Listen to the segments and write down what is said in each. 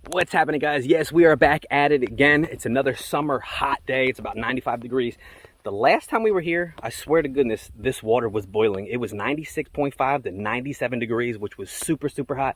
What's happening, guys? Yes, we are back at it again. It's another summer hot day. It's about 95 degrees. The last time we were here, I swear to goodness, this water was boiling. It was 96.5 to 97 degrees, which was super, super hot.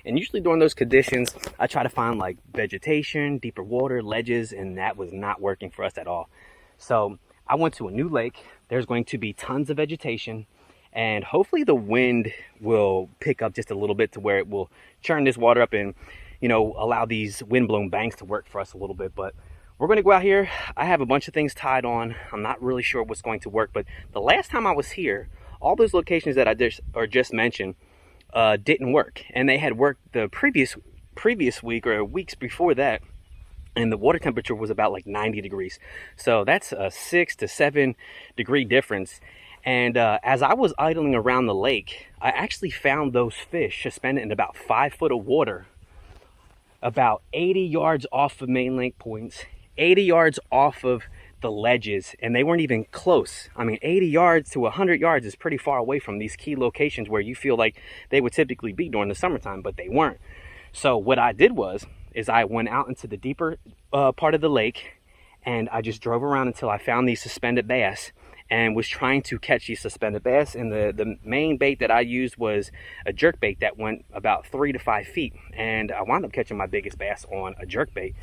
And usually during those conditions, I try to find like vegetation, deeper water, ledges, and that was not working for us at all. So I went to a new lake. There's going to be tons of vegetation, and hopefully the wind will pick up just a little bit to where it will churn this water up and, you know, allow these windblown banks to work for us a little bit. But we're going to go out here. I have a bunch of things tied on. I'm not really sure what's going to work, but the last time I was here, all those locations that I just mentioned didn't work, and they had worked the previous week or weeks before that, and the water temperature was about like 90 degrees. So that's a 6 to 7 degree difference. And as I was idling around the lake, I actually found those fish suspended in about 5 foot of water, about 80 yards off of main lake points, 80 yards off of the ledges, and they weren't even close. I mean, 80 yards to 100 yards is pretty far away from these key locations where you feel like they would typically be during the summertime, but they weren't. So what I did is I went out into the deeper part of the lake, and I just drove around until I found these suspended bass and was trying to catch these suspended bass. And the main bait that I used was a jerk bait that went about 3 to 5 feet, and I wound up catching my biggest bass on a jerk bait.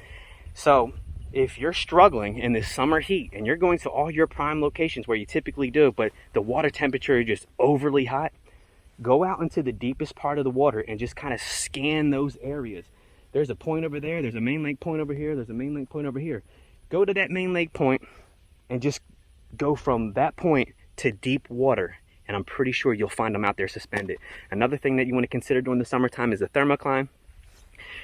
So if you're struggling in this summer heat and you're going to all your prime locations where you typically do, but the water temperature is just overly hot, go out into the deepest part of the water and just kind of scan those areas. There's a point over there, there's a main lake point over here, there's a main lake point over here. Go to that main lake point and just go from that point to deep water, and I'm pretty sure you'll find them out there suspended. Another thing that you want to consider during the summertime is the thermocline.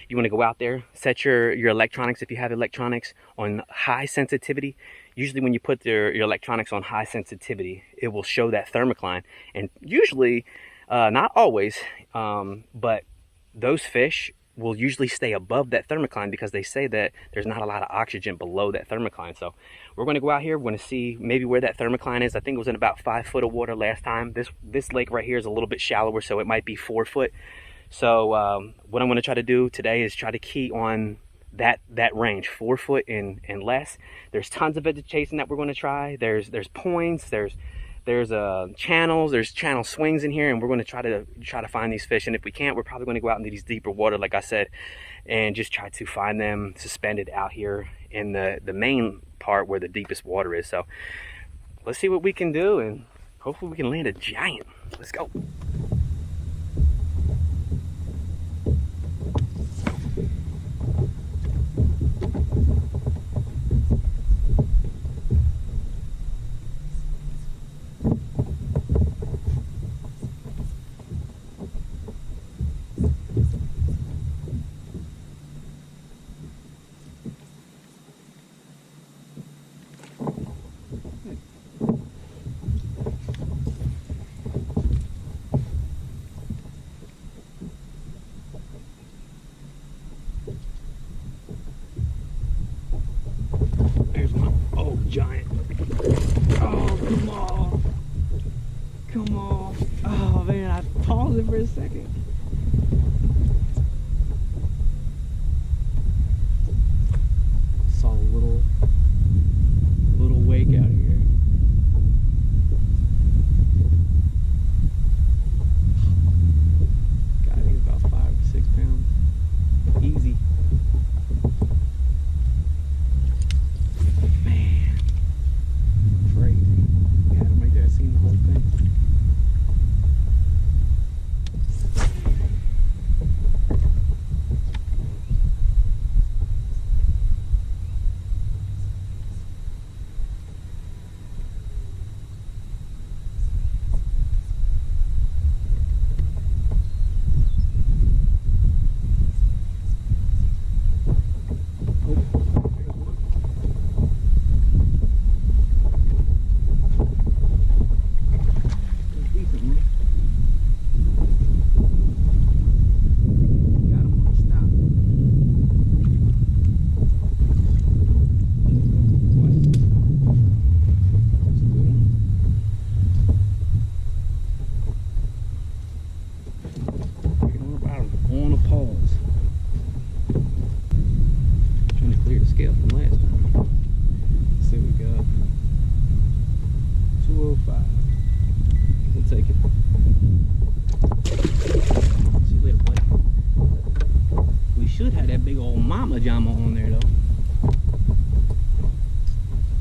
You want to go out there, set your electronics, if you have electronics, on high sensitivity. Usually when you put your electronics on high sensitivity, it will show that thermocline. And usually, not always, but those fish will usually stay above that thermocline because they say that there's not a lot of oxygen below that thermocline. So we're going to go out here. We're going to see maybe where that thermocline is. I think it was in about 5 foot of water last time. This lake right here is a little bit shallower, so it might be 4 foot. So what I'm going to try to do today is try to key on that range, 4 foot and less. There's tons of vegetation that we're going to try. There's points, there's channels, there's channel swings in here, and we're going to try to find these fish. And if we can't, we're probably going to go out into these deeper water, like I said, and just try to find them suspended out here in the main part where the deepest water is. So let's see what we can do, and hopefully we can land a giant. Let's go. Giant. Oh, come on. Come on. Oh, man, I paused it for a second. Saw a little wake out here. God, I think it's about 5 or 6 pounds. Easy. big old mama jama on there though.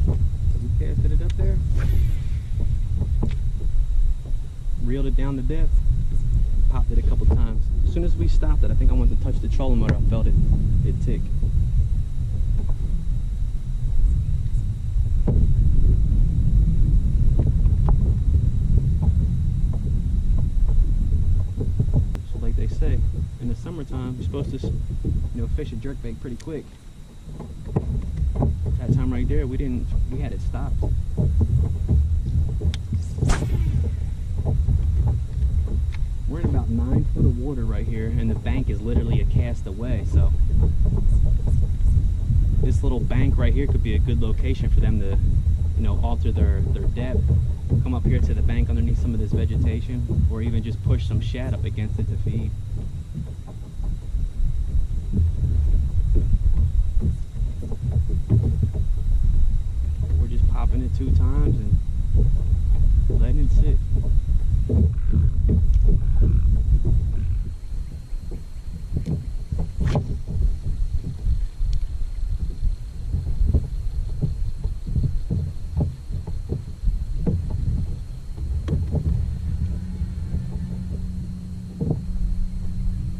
So we casted it up there. Reeled it down to depth. Popped it a couple times. As soon as we stopped it, I think I went to touch the trolling motor. I felt it tick. So like they say, in the summertime, you're supposed to, fish a jerkbait pretty quick. That time right there, we had it stopped. We're in about 9 foot of water right here, and the bank is literally a cast away, so this little bank right here could be a good location for them to, alter their depth, come up here to the bank underneath some of this vegetation, or even just push some shad up against it to feed. We're just popping it 2 times and letting it sit.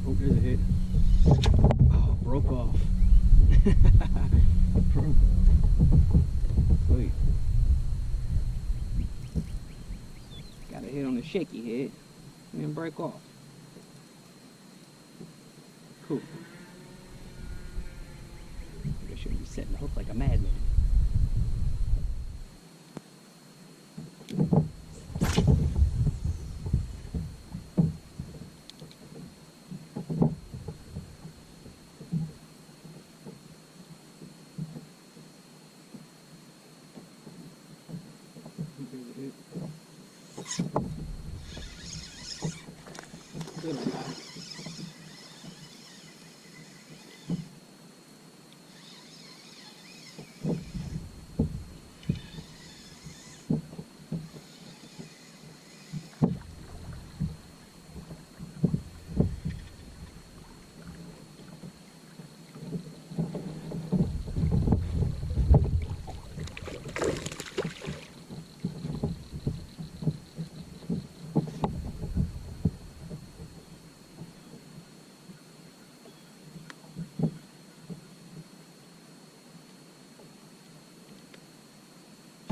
Oh, there's a hit. Oh, broke off. Broke off. Sweet. Got a hit on the shaky head and then break off. Cool. I think I should be setting the hook like a madman. Good one, guy.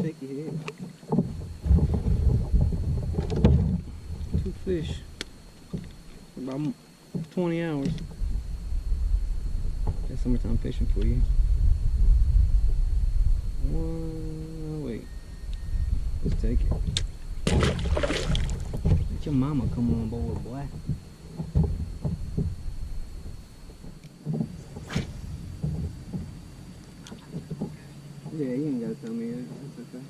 Shaky head. 2 fish. About 20 hours. That's summertime fishing for you. Wait. Let's take it. Let your mama come on board, boy. Yeah, you ain't gotta tell me yet. That's okay.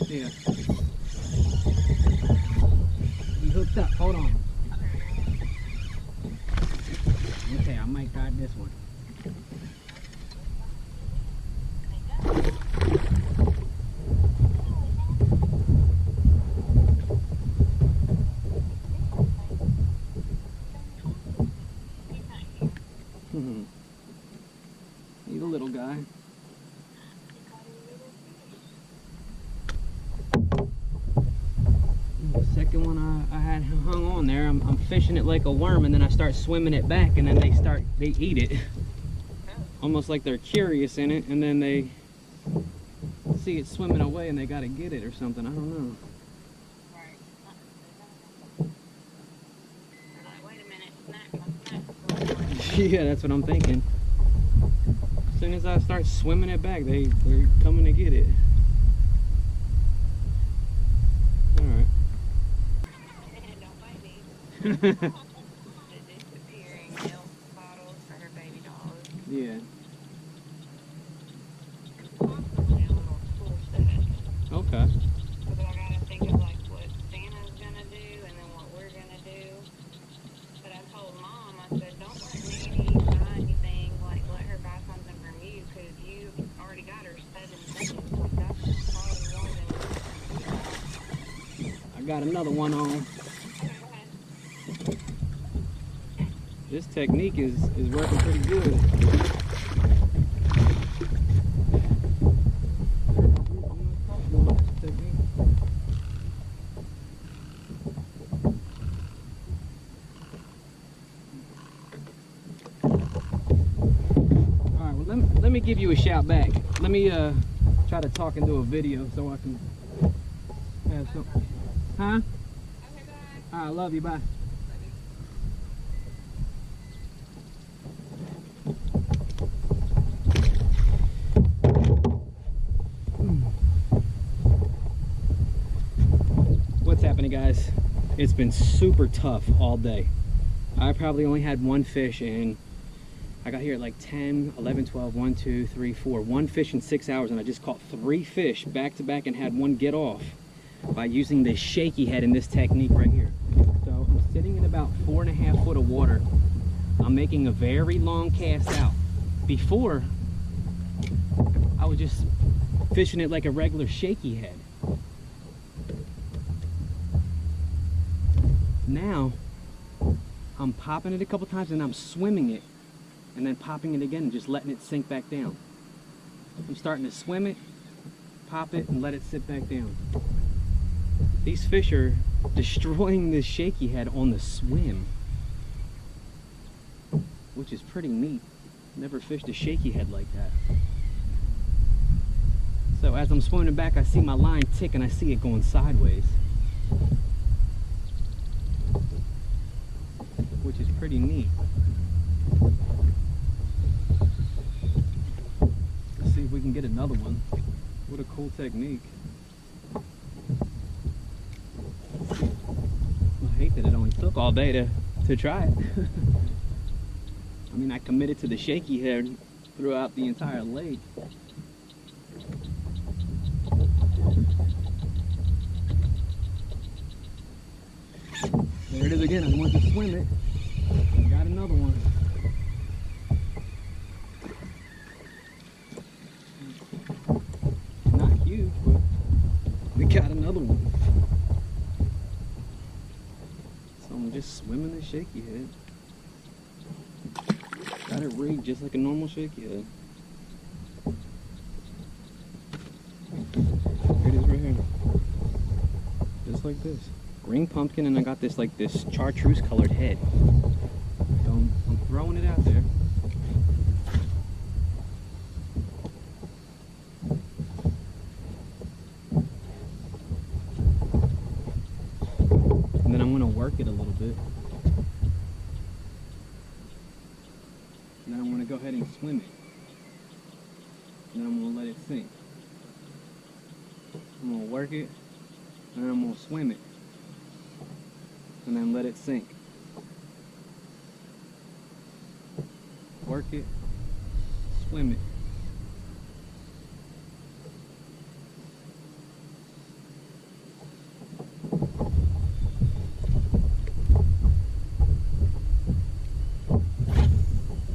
Yeah. You hooked up. Hold on. Okay, I might got this one. He's a little guy. The second one I had hung on there, I'm fishing it like a worm, and then I start swimming it back, and then they eat it. Almost like they're curious in it, and then they see it swimming away and they gotta get it or something. I don't know. Yeah, that's what I'm thinking. As soon as I start swimming it back, they're coming to get it. Alright. The disappearing milk bottles for her baby dogs. Yeah. Possibly a little school set. Okay. But I gotta think of like what Santa's gonna do and then what we're gonna do. But I told Mom, I said, don't let Nanny buy anything, like let her buy something from you, because you already got her got another one on. Go ahead. This technique is working pretty good. Alright, well let me give you a shout back. Let me try to talk into a video so I can have some. Huh? Okay, bye. I love you, bye. What's happening, guys? It's been super tough all day. I probably only had one fish, and I got here at like 10, 11, 12, 1, 2, 3, 4. One fish in 6 hours, and I just caught 3 fish back to back and had one get off by using this shaky head in this technique right here. So I'm sitting in about 4.5 foot of water. I'm making a very long cast out. Before, I was just fishing it like a regular shaky head. Now, I'm popping it a couple times and I'm swimming it and then popping it again and just letting it sink back down. I'm starting to swim it, pop it, and let it sit back down. These fish are destroying this shaky head on the swim, which is pretty neat. Never fished a shaky head like that. So as I'm swimming back, I see my line tick and I see it going sideways, which is pretty neat. Let's see if we can get another one. What a cool technique. I hate that it only took all day to try it. I mean, I committed to the shaky head throughout the entire lake. There it is again. I want to swim it. Got another one. Not huge, but we got another one. So I'm just swimming the shaky head. Got it rigged just like a normal shaky head. Here it is right here. Just like this. Green pumpkin, and I got this like this chartreuse colored head. So I'm throwing it out there. And then I'm gonna work it a little bit. And then I'm gonna go ahead and swim it. And then I'm gonna let it sink. I'm gonna work it, and then I'm gonna swim it. And then let it sink. Work it, swim it.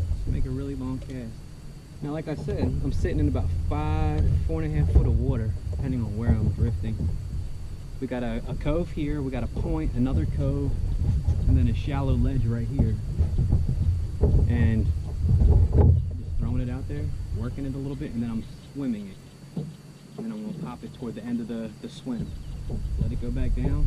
Just make a really long cast. Now, like I said, I'm sitting in about 4.5 foot of water, depending on where I'm drifting. We got a cove here, we got a point, another cove, and then a shallow ledge right here. And just throwing it out there, working it a little bit, and then I'm swimming it. And then I'm gonna pop it toward the end of the swim. Let it go back down.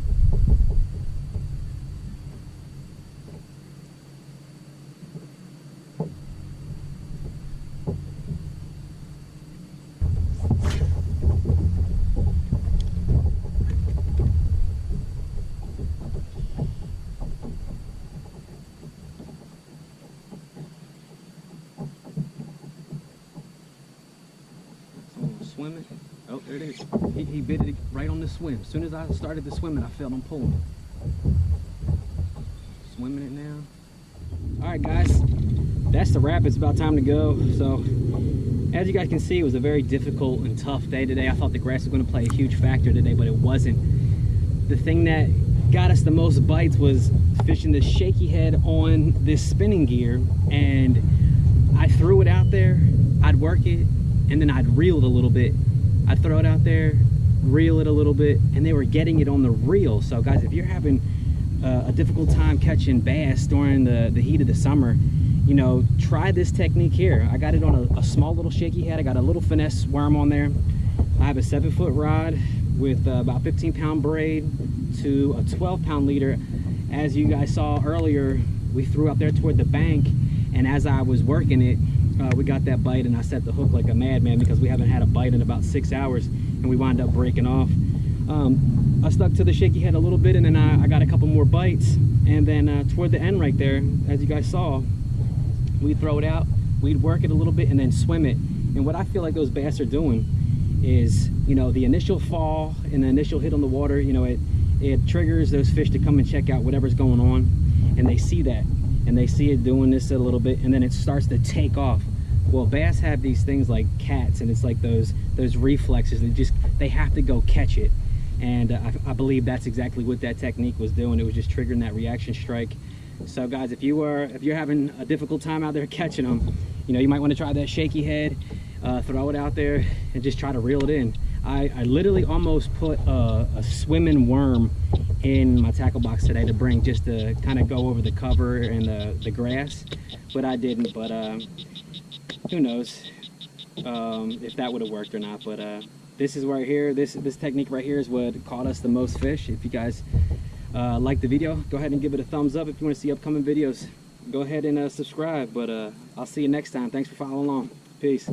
Swim it. Oh, there it is. He bit it right on the swim. As soon as I started to swim it, I felt him pulling. Swimming it now. All right, guys, that's the wrap. It's about time to go. So, as you guys can see, it was a very difficult and tough day today. I thought the grass was going to play a huge factor today, but it wasn't. The thing that got us the most bites was fishing the shaky head on this spinning gear, and I threw it out there. I'd work it, and then I'd reel it a little bit. I'd throw it out there, reel it a little bit, and they were getting it on the reel. So guys, if you're having a difficult time catching bass during the heat of the summer, you know, try this technique here. I got it on a small little shaky head. I got a little finesse worm on there. I have a 7-foot rod with about 15-pound braid to a 12-pound leader. As you guys saw earlier, we threw out there toward the bank, and as I was working it, we got that bite, and I set the hook like a madman because we haven't had a bite in about 6 hours, and we wound up breaking off. I stuck to the shaky head a little bit, and then I got a couple more bites, and then toward the end right there, as you guys saw, we'd throw it out, we'd work it a little bit, and then swim it. And what I feel like those bass are doing is, you know, the initial fall and the initial hit on the water, you know, it triggers those fish to come and check out whatever's going on, and they see that, and they see it doing this a little bit, and then it starts to take off. Well, bass have these things like cats, and it's like those reflexes. They have to go catch it, and I believe that's exactly what that technique was doing. It was just triggering that reaction strike. So guys, if you're having a difficult time out there catching them, you know, you might want to try that shaky head, throw it out there, and just try to reel it in. I literally almost put a swimming worm in my tackle box today to bring, just to kind of go over the cover and the grass, but I didn't. But who knows if that would have worked or not. But this is right here, this technique right here is what caught us the most fish. If you guys like the video, go ahead and give it a thumbs up. If you want to see upcoming videos, go ahead and subscribe. But I'll see you next time. Thanks for following along. Peace.